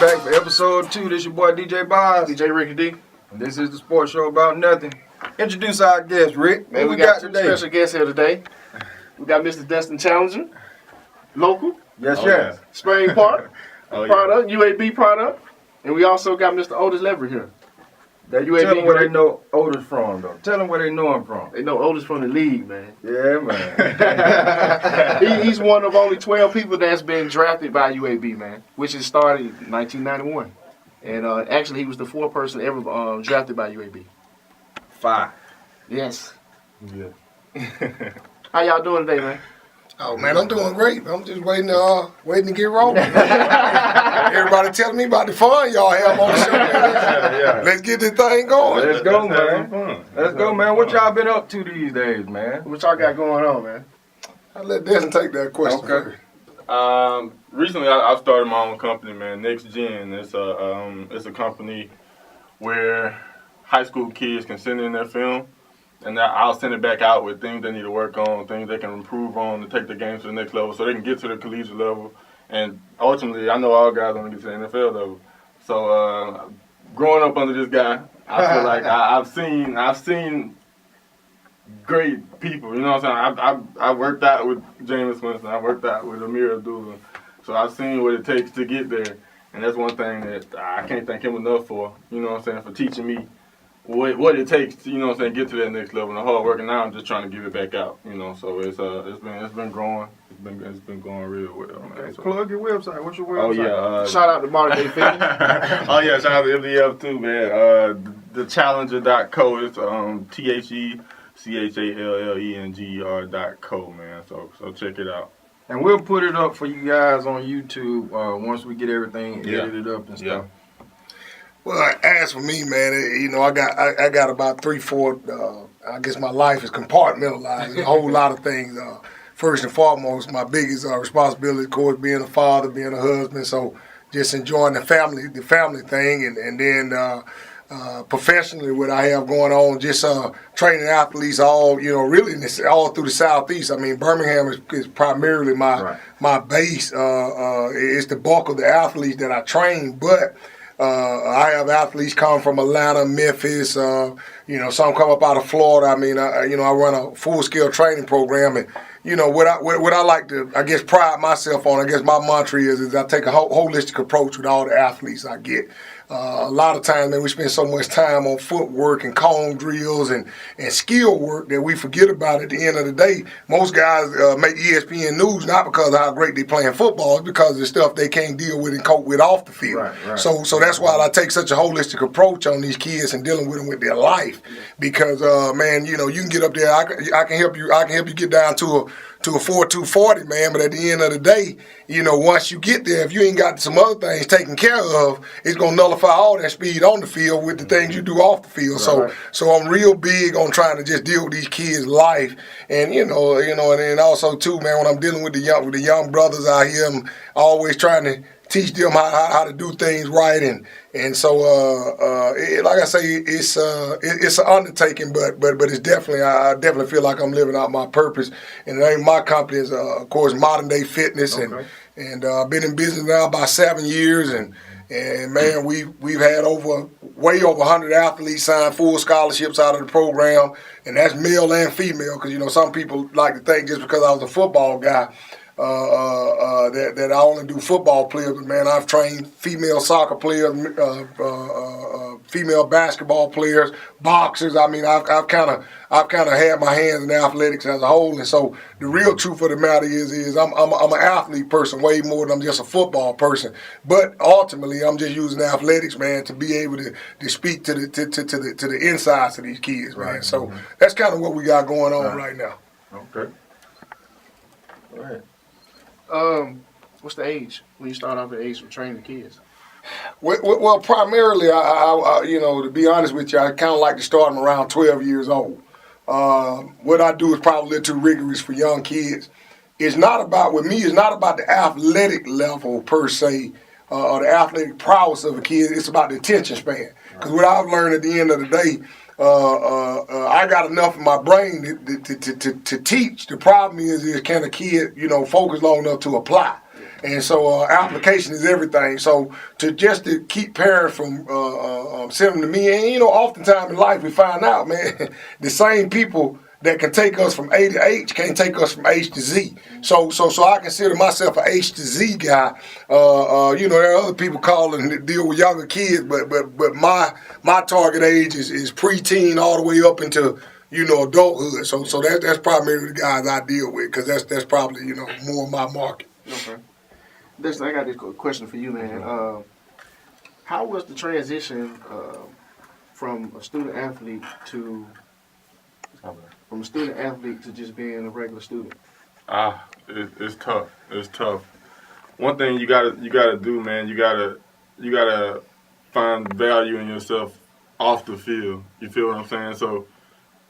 back for episode 2. This your boy DJ Boz. DJ Rickey D. And this is the sports show about nothing. Introduce our guest, Rick. Man, What we got two today? special guests here today. We got Mr. Destin Challenger, local, Yes, yes. Spring Park product, UAB product. And we also got Mr. Otis Leverette here. Tell them where they know Otis from, though. Tell them where they know him from. They know Otis from the league, man. Yeah, man. He's one of only 12 people that's been drafted by UAB, man, which is started in 1991. And actually, he was the fourth person ever drafted by UAB. 5. Yes. Yeah. How y'all doing today, man? Oh man, I'm doing great. I'm just waiting to get rolling. Everybody telling me about the fun y'all have on the show. Man. Let's get this thing going. Let's go, man. Let's go, man. What y'all been up to these days, man? What y'all got going on, man? I'll let Destin take that question. Okay. Recently, I started my own company, man. Next Gen. It's a company where high school kids can send in their film, and I'll send it back out with things they need to work on, things they can improve on to take the game to the next level, so they can get to the collegiate level. And ultimately, I know all guys want to get to the NFL level. So, growing up under this guy, I feel like I've seen great people. You know what I'm saying? I worked out with Jameis Winston. I worked out with Amir Abdullah. So I've seen what it takes to get there, and that's one thing that I can't thank him enough for. You know what I'm saying? For teaching me what it takes to, you know what I'm saying, get to that next level. And the hard work, and now I'm just trying to give it back out. You know, so it's been growing. It's been going really well, man. Okay, So. plug your website. What's your Oh website? yeah. Shout out to Modern Day Fitness. Oh yeah, shout out to MDF too, man. Thechallenger.co. It's TheChallenger.co, man. So check it out. And we'll put it up for you guys on YouTube once we get everything edited up and stuff. Well, as for me, man, you know, I got about 3-4. I guess my life is compartmentalized. A whole lot of things. First and foremost, my biggest responsibility, of course, being a father, being a husband. So just enjoying the family thing, and then professionally, what I have going on, just training athletes all, you know, really all through the Southeast. I mean, Birmingham is primarily my base. It's the bulk of the athletes that I train, but I have athletes come from Atlanta, Memphis, you know, some come up out of Florida. I mean, I run a full-scale training program, and you know, what I like to, I guess, pride myself on, I guess my mantra is I take a holistic approach with all the athletes I get. A lot of times, man, we spend so much time on footwork and cone drills and skill work that we forget about at the end of the day. Most guys make ESPN news not because of how great they playing football, it's because of the stuff they can't deal with and cope with off the field. Right. So that's why I take such a holistic approach on these kids and dealing with them with their life. Because, man, you know, you can get up there, I can help you get down to a 4.240, man, but at the end of the day, you know, once you get there, if you ain't got some other things taken care of, it's going to nullify all that speed on the field with the things you do off the field. Right. So I'm real big on trying to just deal with these kids' life. And, you know, and then also, too, man, when I'm dealing with the young brothers out here, I'm always trying to teach them how to do things right, and so like I say, it's an undertaking, but it's definitely, I definitely feel like I'm living out my purpose. And the name of my company is of course Modern Day Fitness, and I've been in business now about 7 years, and man, we've had way over 100 athletes sign full scholarships out of the program, and that's male and female, because you know some people like to think just because I was a football guy. That I only do football players, but man, I've trained female soccer players, female basketball players, boxers. I mean, I've kind of had my hands in athletics as a whole, and so the real truth of the matter is I'm an athlete person way more than I'm just a football person. But ultimately, I'm just using athletics, man, to be able to speak to the insides of these kids, man. Right. So that's kind of what we got going on right now. Okay. Go ahead. What's the age when you start off the age of training the kids? Well, primarily, I you know, to be honest with you, I kind of like to start them around 12 years old. What I do is probably a little too rigorous for young kids. It's not about the athletic level per se, or the athletic prowess of a kid. It's about the attention span. Because what I've learned at the end of the day, I got enough in my brain to teach. The problem is can a kid, you know, focus long enough to apply? And so application is everything. So to keep parents from sending them to me, and you know, oftentimes in life we find out, man, the same people that can take us from A to H can't take us from H to Z. So I consider myself an H to Z guy. You know, there are other people calling to deal with younger kids, but my target age is preteen all the way up into, you know, adulthood. So that's primarily the guys I deal with, because that's probably, you know, more my market. Okay. Destin, I got this question for you, man. How was the transition from a student athlete to just being a regular student? It's tough. It's tough. One thing you gotta do, man. You gotta find value in yourself off the field. You feel what I'm saying? So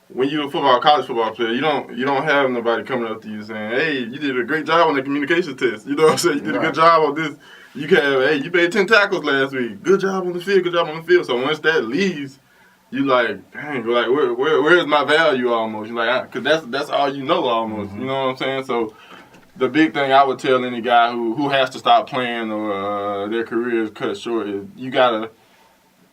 when you're a college football player, you don't have nobody coming up to you saying, "Hey, you did a great job on the communication test." You know what I'm saying? You did a good job on this. You can have, "Hey, you made 10 tackles last week. Good job on the field. Good job on the field." So once that leaves, you like, dang, like where's my value almost? You like, because that's all you know almost. You know what I'm saying? So the big thing I would tell any guy who has to stop playing or their career is cut short is you gotta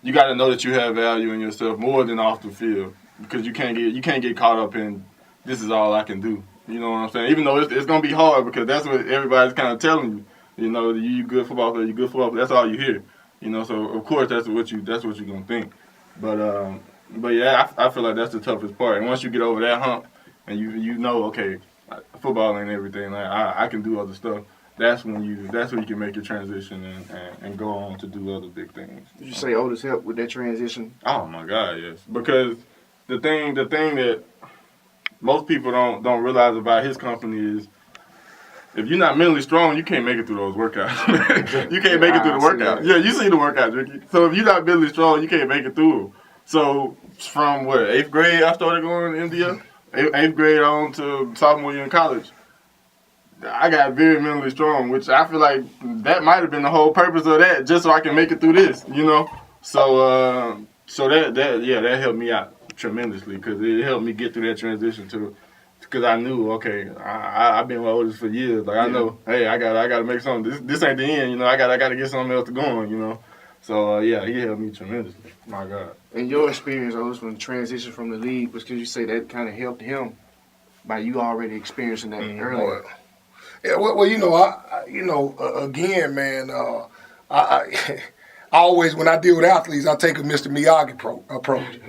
know that you have value in yourself more than off the field, because you can't get caught up in this is all I can do. You know what I'm saying? Even though it's gonna be hard, because that's what everybody's kind of telling you. You know, you good football player, you good football player. That's all you hear. You know, so of course that's what you're gonna think. But yeah, I feel like that's the toughest part. And once you get over that hump, and you know, okay, football ain't everything. Like I can do other stuff. That's when you can make your transition and go on to do other big things. Did you say Otis helped with that transition? Oh my God, yes. Because the thing that most people don't realize about his company is, if you're not mentally strong, you can't make it through those workouts. You can't make it through the workouts. Yeah, you see the workouts, Rickey. So if you're not mentally strong, you can't make it through them. So from 8th grade, I started going to India. 8th grade on to sophomore year in college, I got very mentally strong, which I feel like that might have been the whole purpose of that, just so I can make it through this, you know. So that helped me out tremendously, because it helped me get through that transition because I knew, okay, I've been with Otis for years. Like, I know, hey, I gotta make something. This ain't the end, you know. I gotta get something else going, you know. So he helped me tremendously. My God. And your experience, Otis, when the transition from the league, was, because you say that kind of helped him by you already experiencing that earlier. Yeah, well, you know, again, man, I always, when I deal with athletes, I take a Mr. Miyagi approach.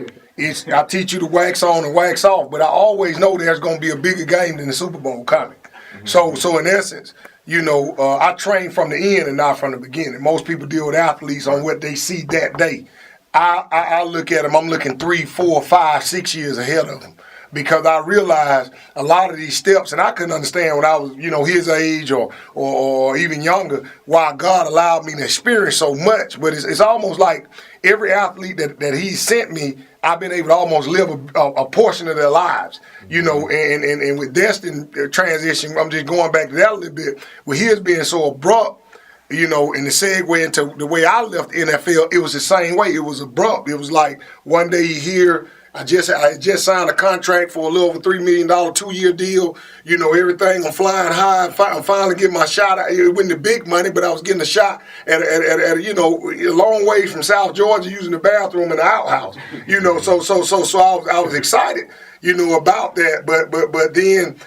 I teach you to wax on and wax off, but I always know there's going to be a bigger game than the Super Bowl coming. Mm-hmm. So in essence, you know, I train from the end and not from the beginning. Most people deal with athletes on what they see that day. I look at them, I'm looking 3, 4, 5, 6 years ahead of them, because I realized a lot of these steps, and I couldn't understand when I was, you know, his age or even younger, why God allowed me to experience so much. But it's almost like every athlete that he sent me, I've been able to almost live a portion of their lives, you know. And with Destin transition, I'm just going back to that a little bit, with his being so abrupt, you know, and the segue into the way I left the NFL, it was the same way. It was abrupt. It was like one day you hear, I just signed a contract for a little over $3 million 2-year deal. You know, everything, I'm flying high. I'm finally getting my shot. It wasn't the big money, but I was getting a shot at you know, a long ways from South Georgia, using the bathroom in the outhouse. You know, so I was excited, you know, about that. But then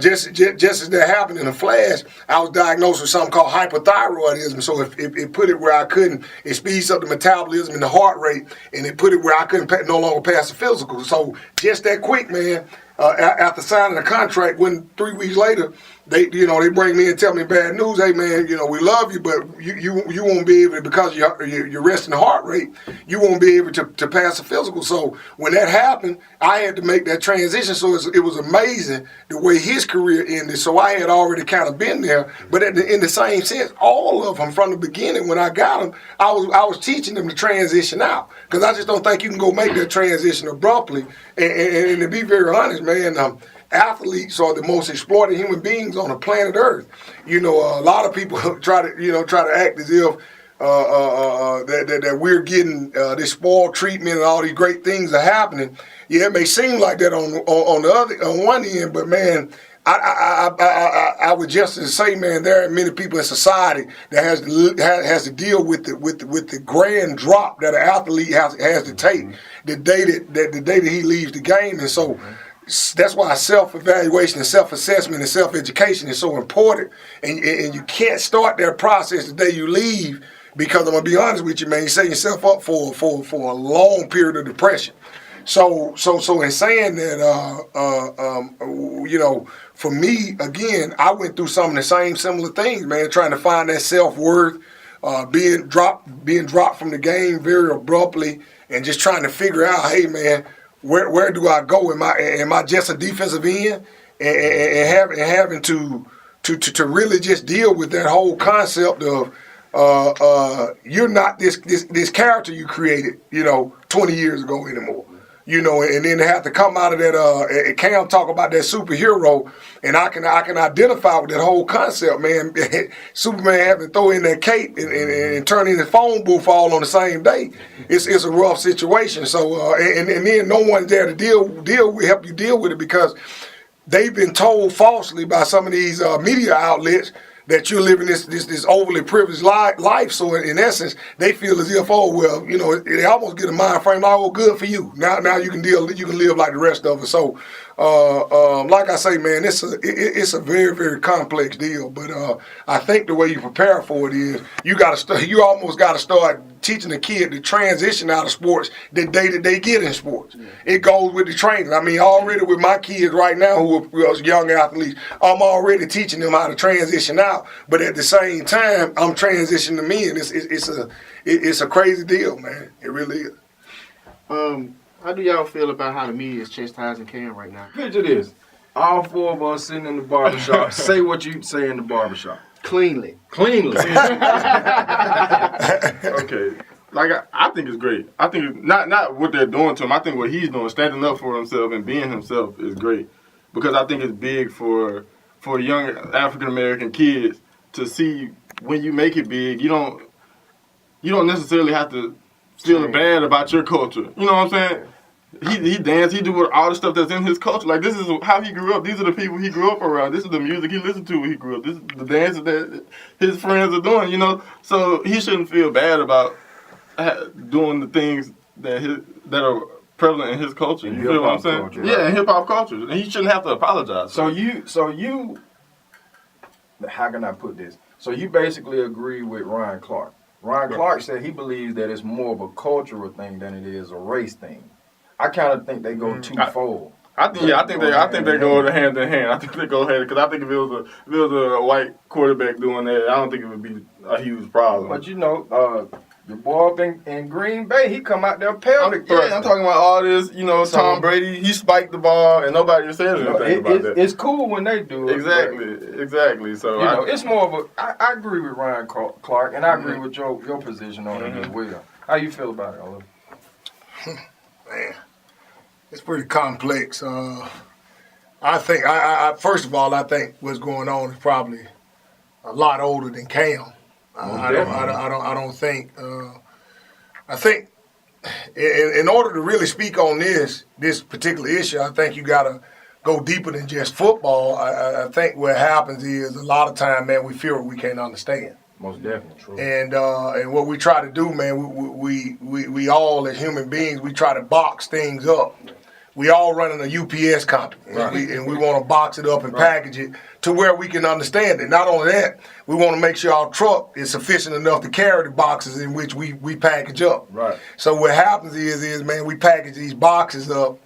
just as that happened in a flash, I was diagnosed with something called hypothyroidism. So it put it where I couldn't, it speeds up the metabolism and the heart rate, and it put it where I couldn't no longer pass the physical. So just that quick, man. After signing the contract, when 3 weeks later, they bring me and tell me bad news. Hey man, you know, we love you, but you won't be able to, because you're resting the heart rate, you won't be able to pass the physical. So when that happened, I had to make that transition. So it was amazing the way his career ended. So I had already kind of been there, but in the same sense, all of them from the beginning, when I got them, I was teaching them to transition out, because I just don't think you can go make that transition abruptly. And to be very honest, man, athletes are the most exploited human beings on the planet Earth. You know, a lot of people try to act as if that we're getting this spoiled treatment and all these great things are happening. Yeah, it may seem like that on one end, but man, I would just say, man, there are many people in society that has to deal with the grand drop that an athlete has to take the day that he leaves the game, and so that's why self-evaluation and self-assessment and self-education is so important, and you can't start that process the day you leave, because I'm gonna be honest with you, man, you set yourself up for a long period of depression. So in saying that, you know, for me, again, I went through some of the same similar things, man, trying to find that self-worth, being dropped from the game very abruptly, and just trying to figure out, hey, man, where do I go? Am I just a defensive end? And having to really just deal with that whole concept of you're not this character you created, you know, 20 years ago anymore. You know, and then they have to come out of that. Cam talk about that superhero, and I can identify with that whole concept, man. Superman having to throw in that cape and turn in his phone booth all on the same day. It's a rough situation. So and then no one's there to help you deal with it, because they've been told falsely by some of these media outlets that you're living this overly privileged life. So in essence, they feel as if, oh, well, you know, they almost get a mind frame, like, oh, good for you. Now you can live like the rest of us. So, like I say, man, it's a very, very complex deal. But I think the way you prepare for it is you almost got to start teaching the kid to transition out of sports the day that they get in sports. Yeah. It goes with the training. I mean, already with my kids right now who are young athletes, I'm already teaching them how to transition out. But at the same time, I'm transitioning them in. It's a crazy deal, man. It really is. How do y'all feel about how the media is chastising Cam right now? Picture this. All four of us sitting in the barbershop. Say what you say in the barbershop. Cleanly. Okay. Like, I think it's great. I think it's not what they're doing to him. I think what he's doing, standing up for himself and being himself, is great. Because I think it's big for young African-American kids to see when you make it big, you don't necessarily have to feel bad about your culture. You know what I'm saying? He dance, he do all the stuff that's in his culture. Like, this is how he grew up. These are the people he grew up around. This is the music he listened to when he grew up. This is the dances that his friends are doing, you know? So he shouldn't feel bad about doing the things that are prevalent in his culture. You feel what I'm saying? Culture, right? Yeah, in hip-hop culture. And he shouldn't have to apologize. So you, how can I put this? So you basically agree with Ryan Clark. Ryan Clark said he believes that it's more of a cultural thing than it is a race thing. I kind of think they go twofold. I think they go hand in hand. I think they go hand, because I think if it was a white quarterback doing that, I don't think it would be a huge problem. But you know, the boy up in Green Bay, he come out there pelvic thrusting. Yeah, I'm talking about all this. You know, Tom Brady, he spiked the ball, and nobody said anything about that. It's cool when they do it. Exactly. So you know, it's more of a. I agree with Ryan Clark, and I agree with your position on it as well. How you feel about it, Oliver? Man, it's pretty complex. I think, first of all, I think what's going on is probably a lot older than Cam. I don't think. I think in order to really speak on this particular issue, I think you got to go deeper than just football. I think what happens is a lot of time, man, we fear what we can't understand. Most definitely true. And what we try to do, man, we all as human beings, we try to box things up. We all running a UPS company, and we want to box it up and package it to where we can understand it. Not only that, we want to make sure our truck is sufficient enough to carry the boxes in which we package up. Right. So what happens is, man, we package these boxes up,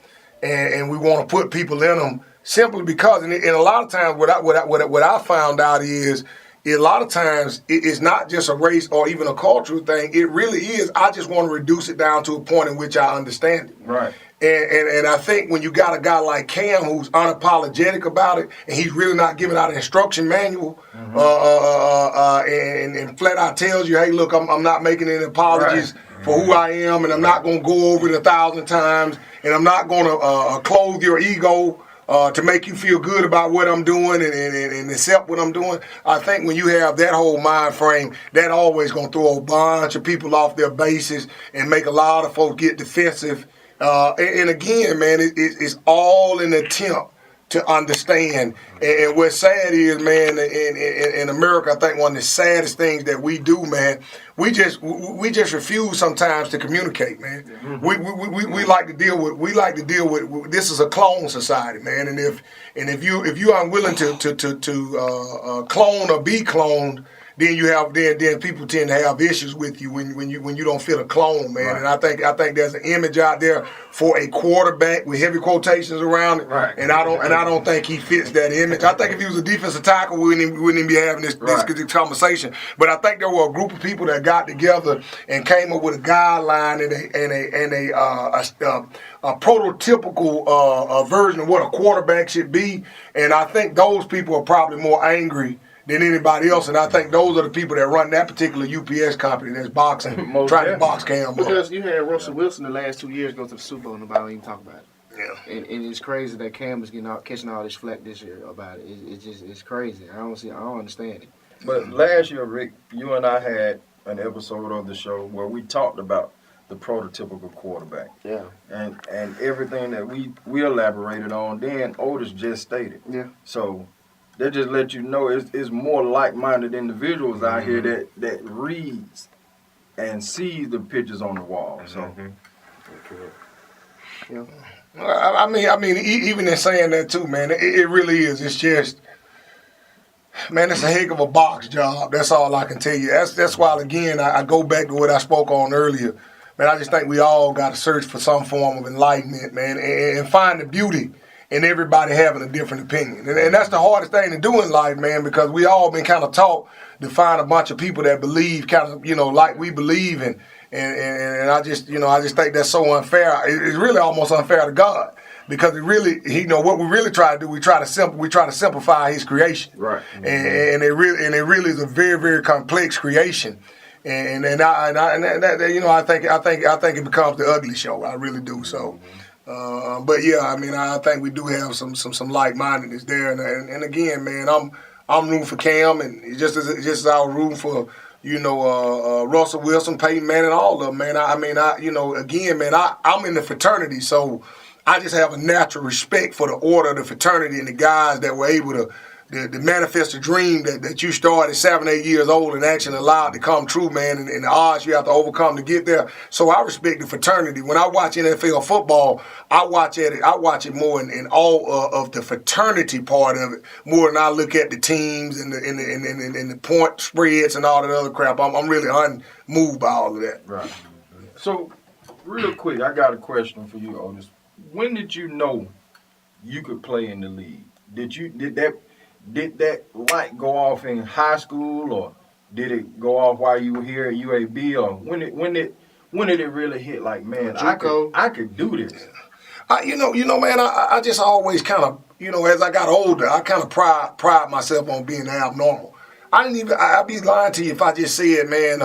and we want to put people in them simply because, and a lot of times what I found out is, a lot of times it's not just a race or even a cultural thing. It really is, I just want to reduce it down to a point in which I understand it. Right. And I think when you got a guy like Cam who's unapologetic about it, and he's really not giving out an instruction manual, and flat out tells you, hey, look, I'm not making any apologies for who I am, and I'm not going to go over it 1,000 times, and I'm not going to clothe your ego to make you feel good about what I'm doing and accept what I'm doing. I think when you have that whole mind frame, that always going to throw a bunch of people off their bases and make a lot of folks get defensive. And again, man, it's all an attempt to understand. And what's sad is, man, in America, I think one of the saddest things that we do, man, we just refuse sometimes to communicate, man. We like to deal with this is a clone society, man. And if you are unwilling to clone or be cloned, then then people tend to have issues with you when you don't fit a clone, man. Right. And I think there's an image out there for a quarterback with heavy quotations around it. Right. And I don't think he fits that image. I think if he was a defensive tackle, we wouldn't even be having this conversation. But I think there were a group of people that got together and came up with a guideline and a prototypical version of what a quarterback should be. And I think those people are probably more angry than anybody else, and I think those are the people that run that particular UPS company that's boxing, trying to box Cam. Because you had Russell Wilson the last 2 years go to the Super Bowl, nobody don't even talk about it. Yeah. And it's crazy that Cam is catching all this flack this year about it. It's crazy. I don't understand it. But last year, Rick, you and I had an episode of the show where we talked about the prototypical quarterback. Yeah. And everything that we elaborated on, then Otis just stated. Yeah. So they just let you know it's more like-minded individuals out here that reads and sees the pictures on the wall. So, yeah. I mean, even in saying that too, man, it really is. It's just, man, it's a heck of a box job. That's all I can tell you. That's why, again, I go back to what I spoke on earlier. Man, I just think we all got to search for some form of enlightenment, man, and find the beauty and everybody having a different opinion. And that's the hardest thing to do in life, man, because we all been kind of taught to find a bunch of people that believe kind of, like we believe in. And I just think that's so unfair. It's really almost unfair to God, because it really, what we really try to do, we try to simplify His creation. Right. And it really is a very, very complex creation. And I think it becomes the ugly show. I really do. So. But yeah, I mean, I think we do have some like-mindedness there, and again, man, I'm rooting for Cam, and just as I was rooting for Russell Wilson, Peyton Manning, all of them, man. Again, man, I'm in the fraternity, so I just have a natural respect for the order, the fraternity, and the guys that were able to manifest a dream that you started 7, 8 years old and actually allowed to come true, man, and the odds you have to overcome to get there. So I respect the fraternity. When I watch NFL football, I watch it more in all of the fraternity part of it, more than I look at the teams and the point spreads and all that other crap. I'm really unmoved by all of that. Right. So, real quick, I got a question for you, Otis. When did you know you could play in the league? Did that light go off in high school, or did it go off while you were here at UAB, or when did it really hit? Like, man, I could do this. Man, I just always kind of, as I got older, I kind of pride myself on being abnormal. I'd be lying to you if I just said, man,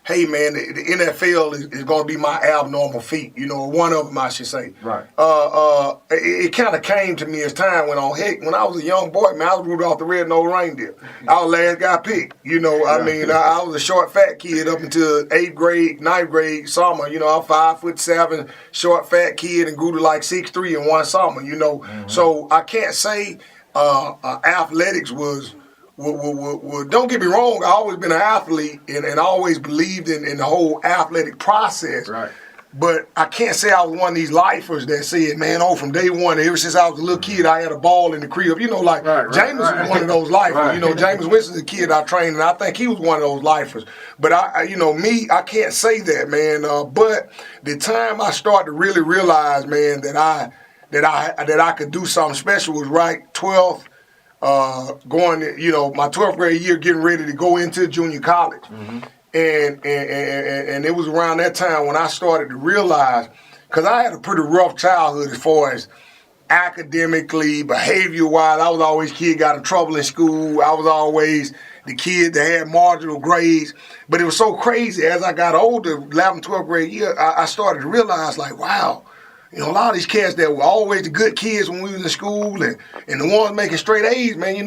hey, man, the NFL is going to be my abnormal feat, one of them, I should say. Right. It kind of came to me as time went on. Heck, when I was a young boy, man, I was Rudolph the Red-Nosed Reindeer. I was the last guy picked, I was a short, fat kid up until 8th grade, 9th grade summer. I'm 5'7", short, fat kid, and grew to like 6'3" in one summer, Mm-hmm. So I can't say athletics was... Well, don't get me wrong, I've always been an athlete and always believed in the whole athletic process. Right. But I can't say I was one of these lifers that said, man, from day one, ever since I was a little kid, I had a ball in the crib. James was one of those lifers. Right. James Winston's a kid I trained, and I think he was one of those lifers. But I can't say that, man. But the time I started to really realize, man, that I could do something special was right 12th. Going to, my 12th grade year, getting ready to go into junior college. Mm-hmm. And it was around that time when I started to realize, because I had a pretty rough childhood as far as academically, behavior-wise. I was always kid got in trouble in school. I was always the kid that had marginal grades. But it was so crazy. As I got older, 11th, 12th grade year, I started to realize, like, wow, a lot of these cats that were always the good kids when we was in school and the ones making straight A's, man,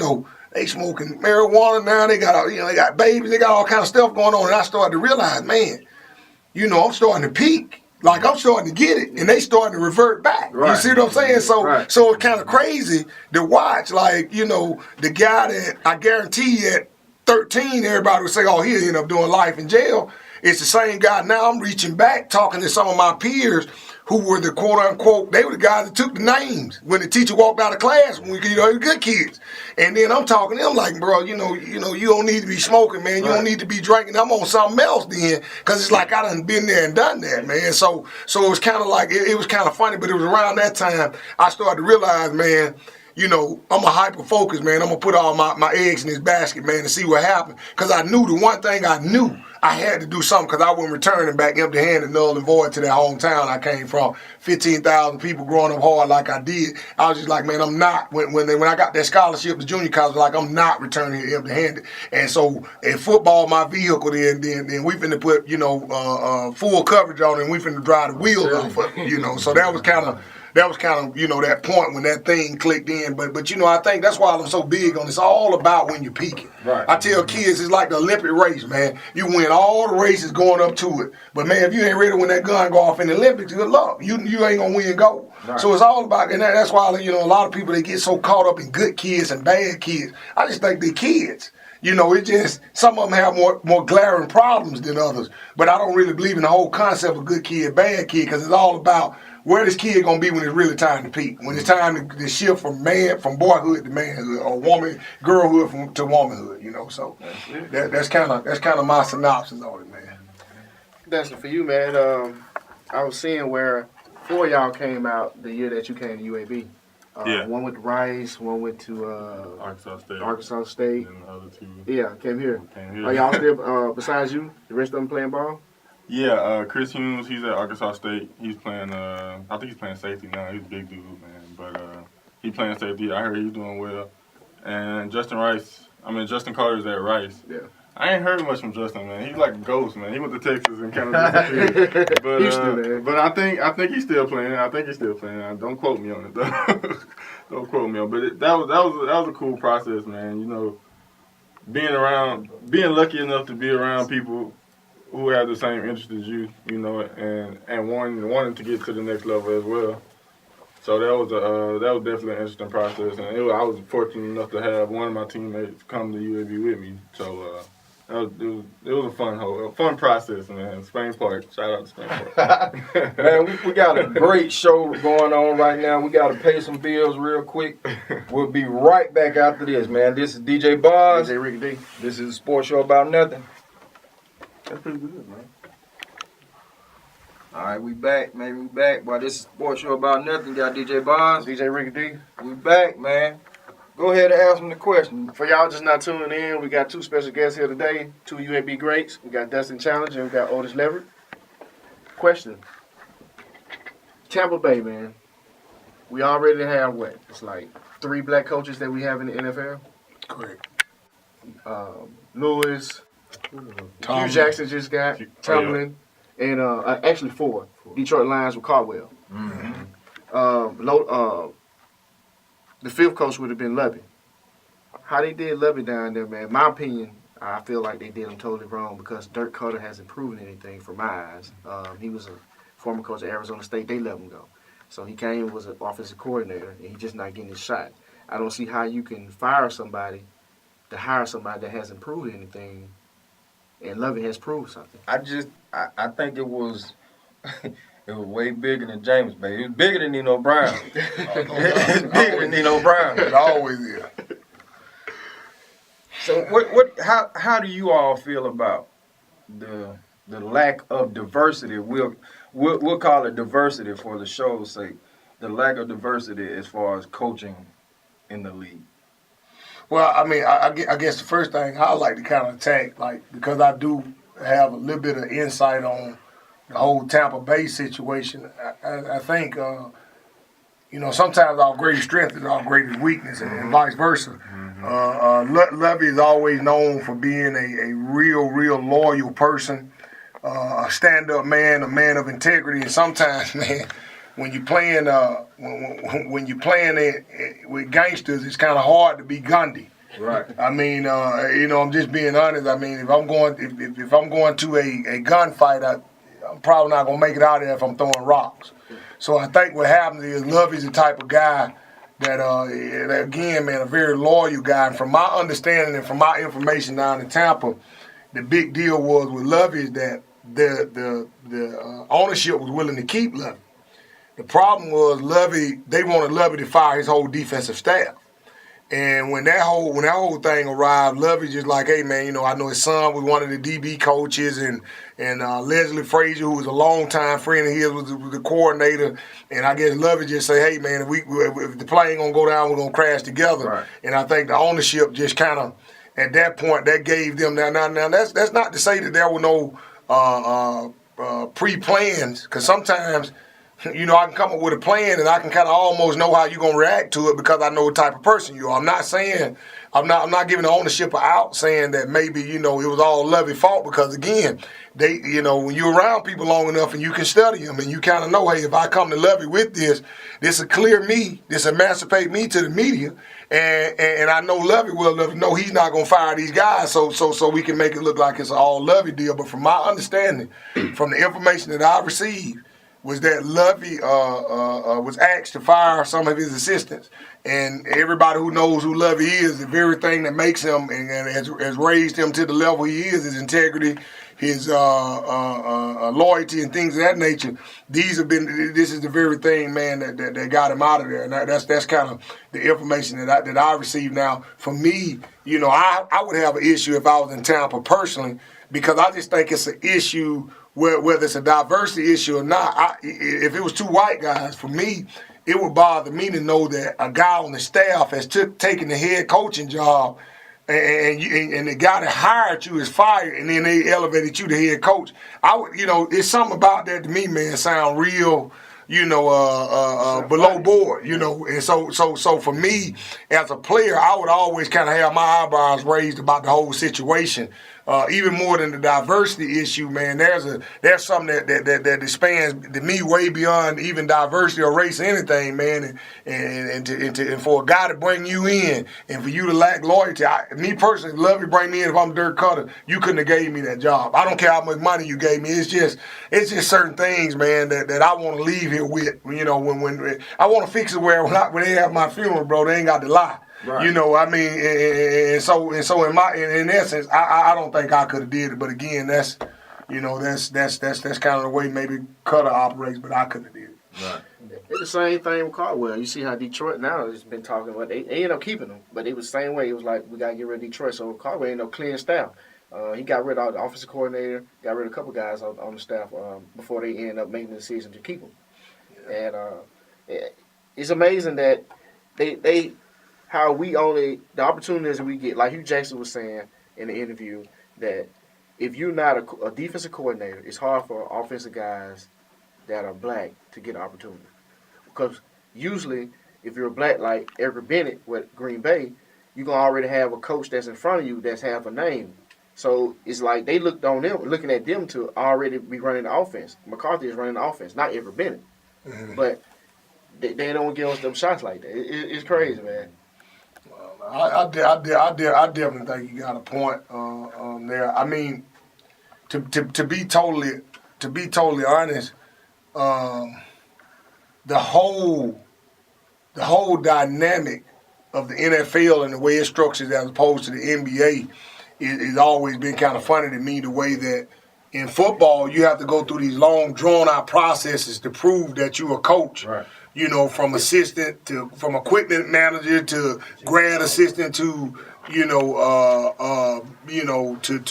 they smoking marijuana now. They got, they got babies. They got all kind of stuff going on. And I started to realize, man, I'm starting to peak. Like I'm starting to get it, and they starting to revert back. Right. You see what I'm saying? So, Right. so it's kind of crazy to watch. Like, you know, the guy that I guarantee at 13, everybody would say, "Oh, he'll end up doing life in jail." It's the same guy now. I'm reaching back, talking to some of my peers who were the quote unquote, they were the guys that took the names when the teacher walked out of class, when you know, they were good kids. And then I'm talking to them like, bro, you don't need to be smoking, man. You don't need to be drinking. I'm on something else then, because it's like I done been there and done that, man. So it was kind of like, it was kind of funny, but it was around that time I started to realize, man, you know, I'm a hyper-focus, man. I'm going to put all my eggs in this basket, man, and see what happens. Because I knew the one thing I knew, I had to do something because I wasn't returning back empty-handed, null and void to that hometown I came from. 15,000 people growing up hard like I did. I was just like, man, I'm not. When I got that scholarship to junior college, like, I'm not returning here empty-handed. And so, in football, my vehicle, then we finna put, you know, full coverage on it, and we finna drive the wheels off of it, you know. So that was kind of, you know, that point when that thing clicked in. But you know, I think that's why I'm so big on this. It's all about when you're peaking. Right. I tell kids it's like the Olympic race, man. You win all the races going up to it. But man, if you ain't ready when that gun go off in the Olympics, good luck. You ain't gonna win gold. Right. So it's all about, and that's why, you know, a lot of people, they get so caught up in good kids and bad kids. I just think they're kids. You know, it just, some of them have more glaring problems than others. But I don't really believe in the whole concept of good kid, bad kid, because it's all about where this kid gonna be when it's really time to peak, when it's time to shift from boyhood to manhood, or girlhood to womanhood. You know, so that's kind of my synopsis on it, man. Destin, for you, man, I was seeing where 4 of y'all came out the year that you came to UAB. Yeah. One went to Rice, one went to Arkansas State. And the other two. Yeah, came here. Are y'all still, besides you, the rest of them playing ball? Yeah, Chris Humes, he's at Arkansas State. He's playing, I think he's playing safety now. He's a big dude, man. But he's playing safety. I heard he's doing well. And Justin Carter's at Rice. Yeah. I ain't heard much from Justin, man. He's like a ghost, man. He went to Texas and kind of disappeared. But I think he's still playing. Don't quote me on it, though. Don't quote me on it. But that was a cool process, man. You know, being lucky enough to be around people who have the same interest as you, you know, and wanting to get to the next level as well. So that was definitely an interesting process, and I was fortunate enough to have one of my teammates come to UAB with me. So it was a fun process, man. Spain Park, shout out to Spain Park. Man, we got a great show going on right now. We got to pay some bills real quick. We'll be right back after this, man. This is DJ Bonds. DJ Rickey D. This is a sports show about nothing. That's pretty good, man. All right, we back, man. We back. Well, this is a sports show about nothing. Got DJ Bonds. DJ Rickey D. We back, man. Go ahead and ask them the question. For y'all just not tuning in, we got two special guests here today, two UAB greats. We got Destin Challenger and we got Otis Leverette. Question. Tampa Bay, man. We already have what? It's like 3 black coaches that we have in the NFL. Correct. Lewis, Tomlin. Hugh Jackson just got, Tomlin, and actually 4. Detroit Lions with Caldwell. The 5th coach would have been Lovey. How they did Lovey down there, man, in my opinion, I feel like they did him totally wrong because Dirk Cutter hasn't proven anything from my eyes. He was a former coach at Arizona State. They let him go. So he came, was an offensive coordinator, and he's just not getting his shot. I don't see how you can fire somebody to hire somebody that hasn't proved anything, and Lovey has proved something. I think it was it was way bigger than James Bay. It was bigger than Nino Brown. It's bigger than Nino Brown. It always is. So how do you all feel about the lack of diversity? We'll call it diversity for the show's sake. The lack of diversity as far as coaching in the league. Well, I mean, I guess the first thing I like to kind of attack, like, because I do have a little bit of insight on the whole Tampa Bay situation. I think, you know, sometimes our greatest strength is our greatest weakness, and vice versa. Lovey is always known for being a real loyal person, a stand-up man, a man of integrity, and sometimes, man, when you're playing when you're playing it with gangsters, it's kind of hard to be Gundy. Right. I mean, you know, I'm just being honest. I mean, if I'm going to a gunfight, I'm probably not gonna make it out of there if I'm throwing rocks. So I think what happens is Lovey's the type of guy that again, man, a very loyal guy. And from my understanding and from my information down in Tampa, the big deal was with Lovey is that the ownership was willing to keep Lovey. The problem was they wanted Lovey to fire his whole defensive staff. And when that whole thing arrived, Lovey just like, hey man, you know, I know his son was one of the DB coaches, and Leslie Frazier, who was a longtime friend of his, was the coordinator. And I guess Lovey just say, hey man, if the play ain't gonna go down, we're gonna crash together. Right. And I think the ownership just kind of, at that point, that gave them now that's not to say that there were no pre-plans, because sometimes, you know, I can come up with a plan and I can kind of almost know how you're gonna react to it because I know what type of person you are. I'm not giving the ownership an out saying that maybe, you know, it was all Lovey's fault, because again, they, you know, when you're around people long enough and you can study them and you kind of know, hey, if I come to Lovey with this will clear me, this emancipate me to the media, and I know Lovey well enough to know he's not gonna fire these guys, so we can make it look like it's an all Lovey deal. But from my understanding, from the information that I received, was that Lovey was asked to fire some of his assistants. And everybody who knows who Lovey is, the very thing that makes him and has raised him to the level he is, his integrity, his loyalty and things of that nature. This is the very thing, man, that got him out of there. And that's kind of the information that I received. Now, for me, you know, I would have an issue if I was in Tampa personally, because I just think it's an issue whether it's a diversity issue or not. If it was two white guys, for me, it would bother me to know that a guy on the staff has taken the head coaching job, and the guy that hired you is fired, and then they elevated you to head coach. You know, it's something about that to me, man, sound real, you know, below board, you know. And so for me, as a player, I would always kind of have my eyebrows raised about the whole situation. Even more than the diversity issue, man, there's something that expands to me way beyond even diversity or race or anything, man. And for a guy to bring you in and for you to lack loyalty, me personally, Lovey bring me in. If I'm Dirk Cutter, you couldn't have gave me that job. I don't care how much money you gave me. It's just certain things, man, that I want to leave here with. You know, when I want to fix it when they have my funeral, bro, they ain't got to lie. Right. You know, I mean, and so in essence, I don't think I could have did it. But again, that's kind of the way maybe Cutter operates. But I couldn't have did it. Right. It's the same thing with Caldwell. You see how Detroit now has been talking about. They ended up keeping him, but it was the same way. It was like, we gotta get rid of Detroit. So Caldwell ended up clearing staff. He got rid of the offensive coordinator, got rid of a couple guys on the staff before they ended up making the decision to keep him. Yeah. And it's amazing that they how we only, the opportunities we get, like Hugh Jackson was saying in the interview, that if you're not a defensive coordinator, it's hard for offensive guys that are black to get an opportunity. Because usually, if you're black like Eric Bennett with Green Bay, you're going to already have a coach that's in front of you that's half a name. So it's like they looking at them to already be running the offense. McCarthy is running the offense, not Eric Bennett. Mm-hmm. But they don't give us them shots like that. It's crazy, man. I definitely think you got a point there. I mean, to be totally honest, the whole dynamic of the NFL and the way it's structured as opposed to the NBA is always been kind of funny to me. The way that in football you have to go through these long, drawn-out processes to prove that you're a coach. Right. You know, from assistant from equipment manager to grad assistant to to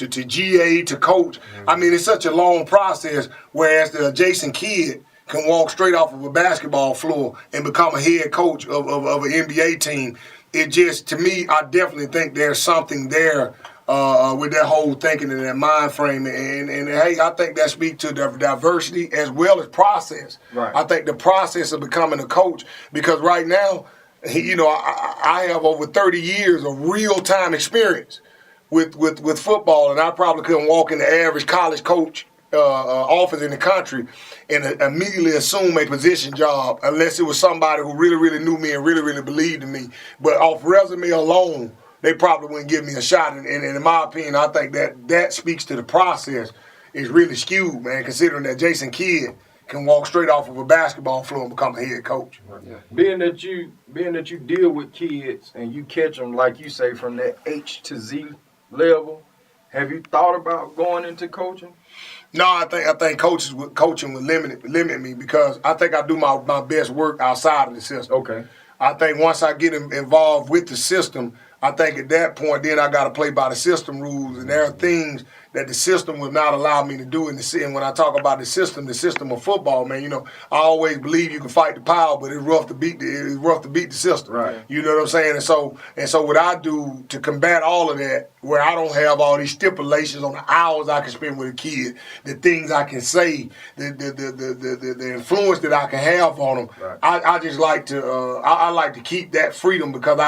GA to coach. Mm-hmm. I mean, it's such a long process. Whereas the adjacent kid can walk straight off of a basketball floor and become a head coach of an NBA team. It just, to me, I definitely think there's something there with that whole thinking and that mind frame. And hey, I think that speaks to the diversity as well as process. Right. I think the process of becoming a coach, because right now, you know, I have over 30 years of real-time experience with football, and I probably couldn't walk in the average college coach office in the country and immediately assume a position job unless it was somebody who really, really knew me and really, really believed in me. But off resume alone, they probably wouldn't give me a shot. And in my opinion, I think that speaks to the process is really skewed, man, considering that Jason Kidd can walk straight off of a basketball floor and become a head coach. Yeah. Being that you deal with kids and you catch them, like you say, from that H to Z level, have you thought about going into coaching? No, I think coaching would limit me because I think I do my best work outside of the system. Okay. I think once I get involved with the system, I think at that point, then I got to play by the system rules, and there are things that the system will not allow me to do. And when I talk about the system of football, man, I always believe you can fight the power, but it's rough to beat the system. Right. You know what I'm saying? And so what I do to combat all of that, where I don't have all these stipulations on the hours I can spend with a kid, the things I can say, the influence that I can have on them, right. I just like to I like to keep that freedom because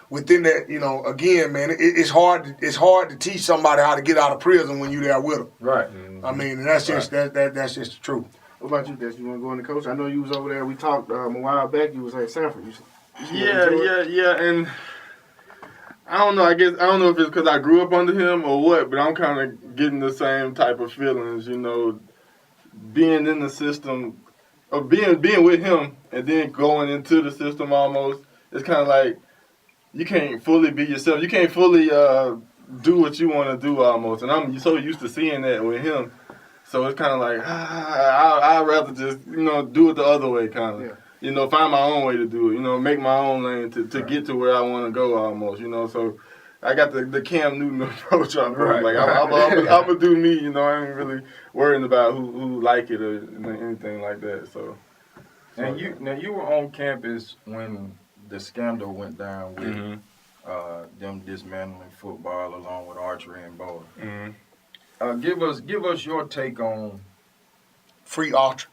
within that, again, man, it's hard to teach somebody how to get out of prison when you're there with them. Right. I mean, and that's just that's just the truth. What about you, Destin? You want to go into coach? I know you was over there. We talked a while back. You was at Sanford. Yeah, and I don't know. I don't know if it's because I grew up under him or what, but I'm kind of getting the same type of feelings. Being in the system, or being with him, and then going into the system almost. It's kind of like you can't fully be yourself. You can't fully do what you want to do almost. And I'm so used to seeing that with him. So it's kind of like, I'd rather just, do it the other way kind of. Yeah. Find my own way to do it. Make my own lane to get to where I want to go almost, So I got the Cam Newton approach on it. Right. Like, I'm going to do me, I ain't really worrying about who like it or anything like that. So. And you were on campus when the scandal went down with them dismantling football along with archery and bowling. Mm-hmm. Give us your take on Free archery.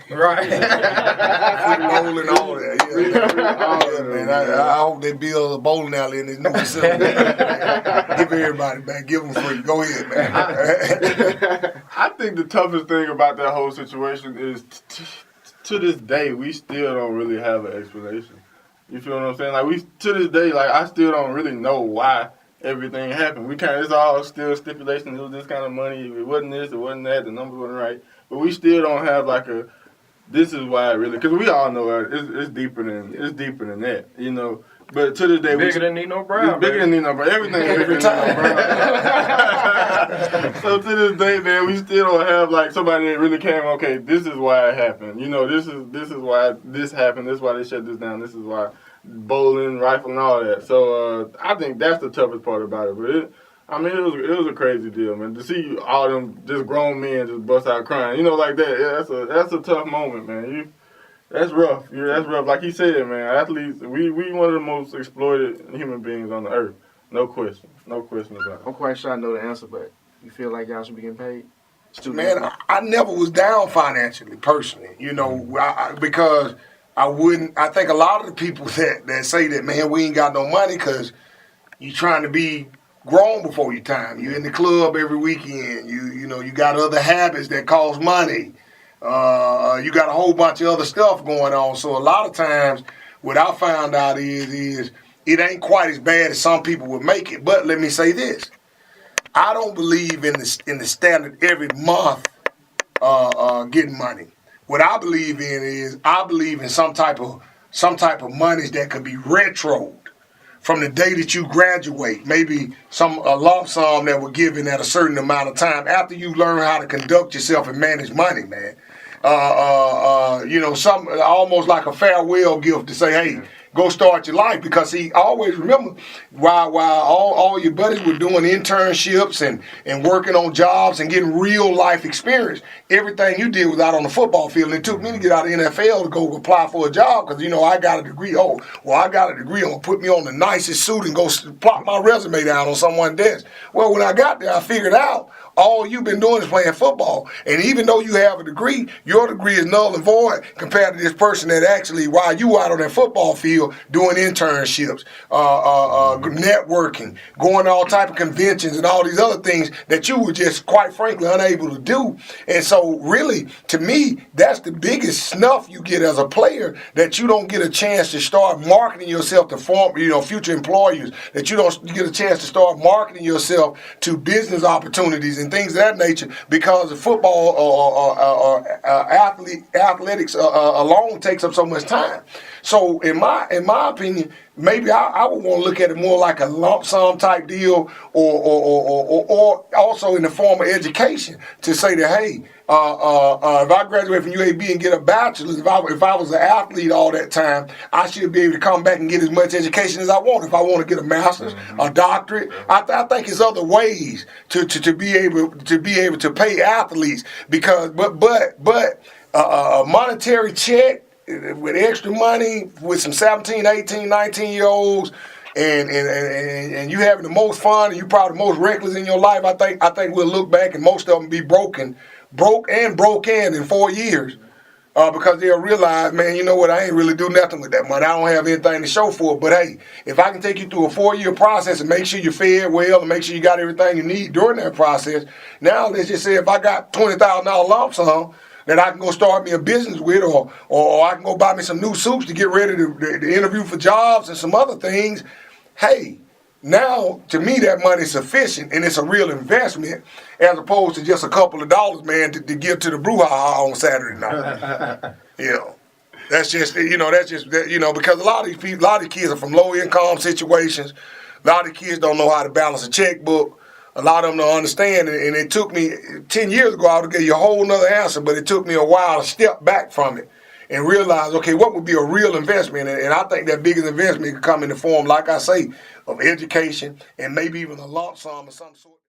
right. Free bowling, all that. Yeah, man. I hope they build a bowling alley in this new facility. Give everybody back. Give them free. Go ahead, man. I think the toughest thing about that whole situation is to this day, we still don't really have an explanation. You feel what I'm saying? Like, to this day, I still don't really know why everything happened. It's all still stipulation. It was this kind of money. It wasn't this, it wasn't that, the numbers wasn't right. But we still don't have this is why it really, because we all know it's deeper than that, But to this day, bigger than Nino Brown. Bigger than Nino Brown. Everything is bigger than Nino Brown. So to this day, man, we still don't have somebody that really came. Okay, this is why it happened. This is why this happened. This is why they shut this down. This is why bowling, rifling, all that. So I think that's the toughest part about it. But it was a crazy deal, man. To see all them just grown men just bust out crying, like that. Yeah, that's a tough moment, man. That's rough. That's rough. Like he said, man, athletes, we one of the most exploited human beings on the earth. No question. No question about it. I'm quite sure I know the answer, but you feel like y'all should be getting paid? Man, I never was down financially, personally, because I think a lot of the people that say that, man, we ain't got no money because you trying to be grown before your time. You in the club every weekend. You got other habits that cost money. You got a whole bunch of other stuff going on. So a lot of times, what I found out is it ain't quite as bad as some people would make it. But let me say this: I don't believe in the standard every month getting money. What I believe in is I believe in some type of monies that could be retroed from the day that you graduate. Maybe a lump sum that were given at a certain amount of time after you learn how to conduct yourself and manage money, man. Some almost like a farewell gift to say, hey, go start your life, because he always remember while all your buddies were doing internships and working on jobs and getting real life experience, everything you did was out on the football field. And it took me to get out of the NFL to go apply for a job because, I got a degree. Oh, well, I got a degree. I'm going to put me on the nicest suit and go plop my resume down on someone's desk. Well, when I got there, I figured out all you've been doing is playing football. And even though you have a degree, your degree is null and void compared to this person that actually, while you out on that football field doing internships, networking, going to all type of conventions and all these other things that you were just, quite frankly, unable to do. And so really, to me, that's the biggest snuff you get as a player, that you don't get a chance to start marketing yourself to future employers, that you don't get a chance to start marketing yourself to business opportunities and and things of that nature because of football or athletics alone takes up so much time. So in my opinion, maybe I would want to look at it more like a lump sum type deal, or also in the form of education to say that, hey, if I graduate from UAB and get a bachelor's, if I was an athlete all that time, I should be able to come back and get as much education as I want. If I want to get a master's, a doctorate, I think there's other ways to be able to pay athletes because but a monetary check with extra money with some 17, 18, 19-year-olds and you having the most fun and you probably the most reckless in your life, I think we'll look back and most of them be broke in 4 years. Because they'll realize, man, you know what, I ain't really do nothing with that money. I don't have anything to show for it. But hey, if I can take you through a 4-year process and make sure you're fed well and make sure you got everything you need during that process, now let's just say if I got $20,000 lump sum that I can go start me a business with, or I can go buy me some new suits to get ready to interview for jobs and some other things, hey, now to me that money's sufficient and it's a real investment as opposed to just a couple of dollars, man, to give to the brouhaha on Saturday night. That's just because a lot of these people, a lot of these kids are from low income situations. A lot of the kids don't know how to balance a checkbook. A lot of them don't understand, and it took me 10 years ago, I would give you a whole nother answer, but it took me a while to step back from it and realize, okay, what would be a real investment? And I think that biggest investment could come in the form, like I say, of education and maybe even a lump sum of some sort.